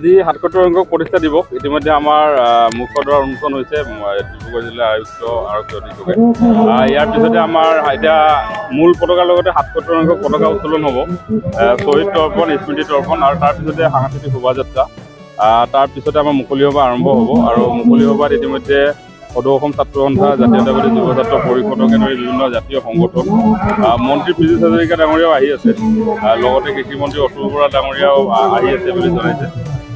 আজি ৭৭ সংখ্যক প্ৰতিষ্ঠা দিৱস ইতিমধ্যে আমাৰ মুখদ্বাৰ উন্মোচন হৈছে ডিব্ৰুগড় জিলা আয়ুক্ত আৰক্ষী অধীক্ষকে। ইয়াৰ পিছতে আমাৰ এতিয়া মূল পতাকাৰ লগতে ৭৭ সংখ্যক পতাকা উত্তোলন হ'ব, শ্বহীদ তৰ্পণ, স্মৃতি তৰ্পণ আৰু তাৰপিছতে সাংস্কৃতিক শোভাযাত্ৰা। তাৰপিছতে আমাৰ মুকলি সভা আৰম্ভ হ'ব আৰু মুকলি সভাত ইতিমধ্যে সদৌ অসম ছাত্ৰ সন্থা, জাতীয়তাবাদী যুৱ ছাত্ৰ পৰিষদকে ধৰি বিভিন্ন জাতীয় সংগঠন, মন্ত্ৰী পীযুষ হাজৰিকা ডাঙৰীয়াও আহি আছে, লগতে কৃষিমন্ত্ৰী অতুল বৰা ডাঙৰীয়াও আহি আছে বুলি জনাইছে।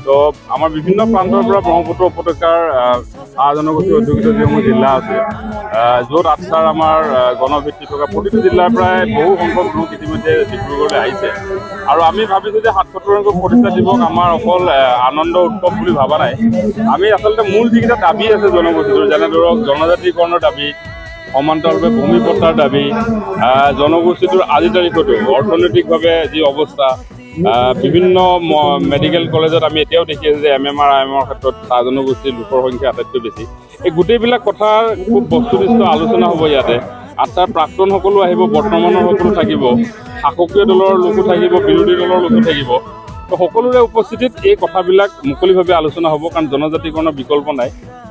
তো আমাৰ বিভিন্ন প্ৰান্তৰ পৰা ব্ৰহ্মপুত্ৰ উপত্যকাৰ জনগোষ্ঠী অধ্যুষিত যিসমূহ জিলা আছে, য'ত আঠচাৰ আমাৰ গণভিত্তি থকা প্ৰতিটো জিলাৰ প্ৰায় বহু সংখ্যক লোক ইতিমধ্যে ডিব্ৰুগড়লৈ আহিছে। আৰু আমি ভাবিছোঁ যে ৭৭ সংখ্যক প্ৰতিষ্ঠা দিৱস আমাৰ অকল আনন্দ উৎসৱ বুলি ভবা নাই। আমি আচলতে মূল যিকেইটা দাবী আছে জনগোষ্ঠীটোৰ, যেনে ধৰক জনজাতিকৰণৰ দাবী, সমান্তৰালভাৱে ভূমি পট্টাৰ দাবী, জনগোষ্ঠীটোৰ আজি তাৰিখতো অৰ্থনৈতিকভাৱে যি অৱস্থা, বিভিন্ন মেডিকেল কলেজত আমি এতিয়াও দেখি আছোঁ যে MMR IMR ক্ষেত্ৰত চাহ জনগোষ্ঠীৰ লোকৰ সংখ্যা আটাইতকৈ বেছি। এই গোটেইবিলাক কথাৰ খুব বস্তুনিষ্ঠ আলোচনা হ'ব ইয়াতে। আঠচাৰ প্ৰাক্তন সকলো আহিব, বৰ্তমানৰ সকলো থাকিব, শাসকীয় দলৰ লোকো থাকিব, বিৰোধী দলৰ লোকো থাকিব। তো সকলোৰে উপস্থিতিত এই কথাবিলাক মুকলিভাৱে আলোচনা হ'ব, কাৰণ জনজাতিকৰণৰ বিকল্প নাই।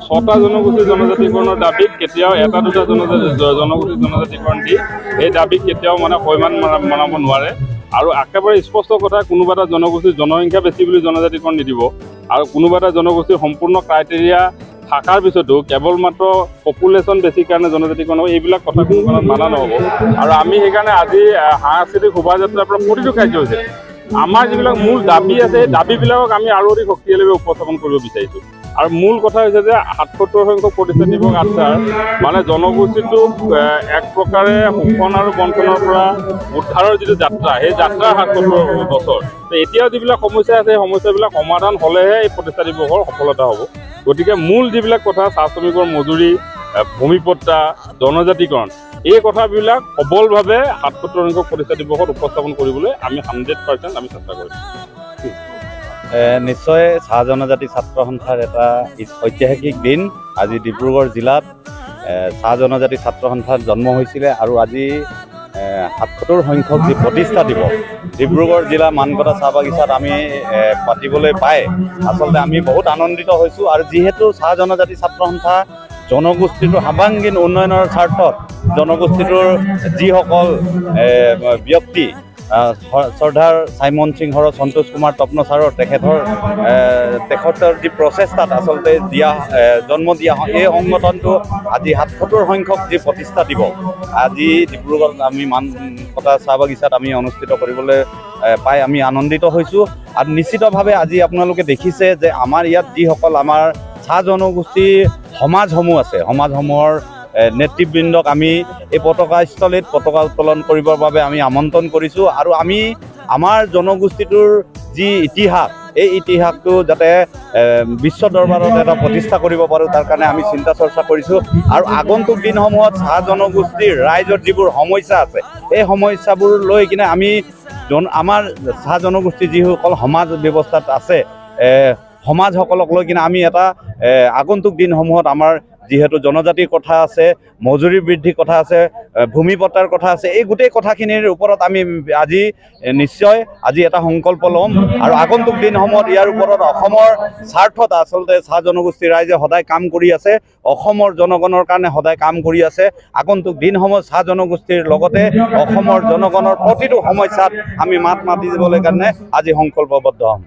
৬টা জনগোষ্ঠীৰ জনজাতিকৰণৰ দাবীত কেতিয়াও এটা দুটা জনগোষ্ঠীৰ জনজাতিকৰণ দি এই দাবীক কেতিয়াও সৈমান মনাব নোৱাৰে। আৰু একেবাৰে স্পষ্ট কথা, কোনোবা এটা জনগোষ্ঠীৰ জনসংখ্যা বেছি বুলি জনজাতিকৰণ নিদিব, আৰু কোনোবা এটা জনগোষ্ঠীৰ সম্পূৰ্ণ ক্ৰাইটেৰিয়া থকাৰ পিছতো কেৱল মাত্ৰ পপুলেশ্যন বেছি কাৰণে জনজাতিকৰণ হ'ব, এইবিলাক কথা কোনো কাৰণত মানা নহ'ব। আৰু আমি সেইকাৰণে আজি সাংস্কৃতিক শোভাযাত্ৰাৰ পৰা প্ৰতিটো কাৰ্যসূচীত আমাৰ যিবিলাক মূল দাবী আছে, সেই দাবীবিলাকক আমি আৰু অধিক শক্তিশালীভাৱে উপস্থাপন কৰিব বিচাৰিছোঁ। আৰু মূল কথা হৈছে যে ৭৭ সংখ্যক প্ৰতিষ্ঠা দিৱস আঠচাৰ জনগোষ্ঠীটোক এক প্ৰকাৰে শোষণ আৰু বঞ্চনাৰ পৰা উদ্ধাৰৰ যিটো যাত্ৰা, সেই যাত্ৰাৰ ৭৭ বছৰ। এতিয়াও যিবিলাক সমস্যা আছে, সেই সমস্যাবিলাক সমাধান হ'লেহে এই প্ৰতিষ্ঠা দিৱসৰ সফলতা হ'ব। গতিকে মূল যিবিলাক কথা, চাহ শ্ৰমিকৰ মজুৰি, ভূমিপট্টা, জনজাতিকৰণ, এই কথাবিলাক সবলভাৱে ৭৭ সংখ্যক প্ৰতিষ্ঠা দিৱসত উপস্থাপন কৰিবলৈ আমি 100% আমি চেষ্টা কৰিছোঁ। নিশ্চয় চাহ জনজাতি ছাত্ৰ সন্থাৰ এটা ঐতিহাসিক দিন। আজি ডিব্ৰুগড় জিলাত চাহ জনজাতি ছাত্ৰ সন্থাৰ জন্ম হৈছিলে, আৰু আজি ৭৭ সংখ্যক যি প্ৰতিষ্ঠা দিৱস ডিব্ৰুগড় জিলা মানকটা চাহ বাগিচাত আমি পাতিবলৈ পাই আচলতে আমি বহুত আনন্দিত হৈছোঁ। আৰু যিহেতু চাহ জনজাতি ছাত্ৰ সন্থা জনগোষ্ঠীটোৰ সৰ্বাংগীন উন্নয়নৰ স্বাৰ্থত জনগোষ্ঠীটোৰ যিসকল ব্যক্তি, শ্ৰদ্ধাৰ চাইমন সিংহৰ, সন্তোষ কুমাৰ তপ্ন ছাৰৰ তেখেতৰ যি প্ৰচেষ্টাত আচলতে জন্ম দিয়া হয়, এই সংগঠনটো আজি ৭৭ সংখ্যক যি প্ৰতিষ্ঠা দিৱস আজি ডিব্ৰুগড়ত আমি মানকটা চাহ বাগিচাত আমি অনুষ্ঠিত কৰিবলৈ পাই আমি আনন্দিত হৈছোঁ। আৰু নিশ্চিতভাৱে আজি আপোনালোকে দেখিছে যে আমাৰ ইয়াত যিসকল আমাৰ চাহ জনগোষ্ঠীৰ সমাজসমূহ আছে, সমাজসমূহৰ নেতৃবৃন্দক আমি এই পতাকাস্থলীত পতাকা উত্তোলন কৰিবৰ বাবে আমি আমন্ত্ৰণ কৰিছোঁ। আৰু আমি আমাৰ জনগোষ্ঠীটোৰ যি ইতিহাস, এই ইতিহাসটো যাতে বিশ্ব দৰবাৰত এটা প্ৰতিষ্ঠা কৰিব পাৰোঁ, তাৰ কাৰণে আমি চিন্তা চৰ্চা কৰিছোঁ। আৰু আগন্তুক দিনসমূহত চাহ জনগোষ্ঠীৰ ৰাইজৰ যিবোৰ সমস্যা আছে, এই সমস্যাবোৰ লৈ কিনে আমি আমাৰ চাহ জনগোষ্ঠী যিসকল সমাজ ব্যৱস্থাত আছে, সমাজসকলক লৈ কিনে আমি এটা আগন্তুক দিনসমূহত আমাৰ যিহেতু জনজাতিৰ কথা আছে, মজুৰি বৃদ্ধিৰ কথা আছে, ভূমিপট্টাৰ কথা আছে, এই গোটেই কথাখিনিৰ ওপৰত আমি নিশ্চয় এটা সংকল্প ল'ম। আৰু আগন্তুক দিনসমূহত ইয়াৰ ওপৰত অসমৰ স্বাৰ্থত আচলতে চাহ জনগোষ্ঠীৰ ৰাইজে সদায় কাম কৰি আছে, অসমৰ জনগণৰ কাৰণে সদায় কাম কৰি আছে। আগন্তুক দিনসমূহত চাহ জনগোষ্ঠীৰ লগতে অসমৰ জনগণৰ প্ৰতিটো সমস্যাত আমি মাত মাতি দিবলৈ কাৰণে আজি সংকল্পবদ্ধ হ'ম।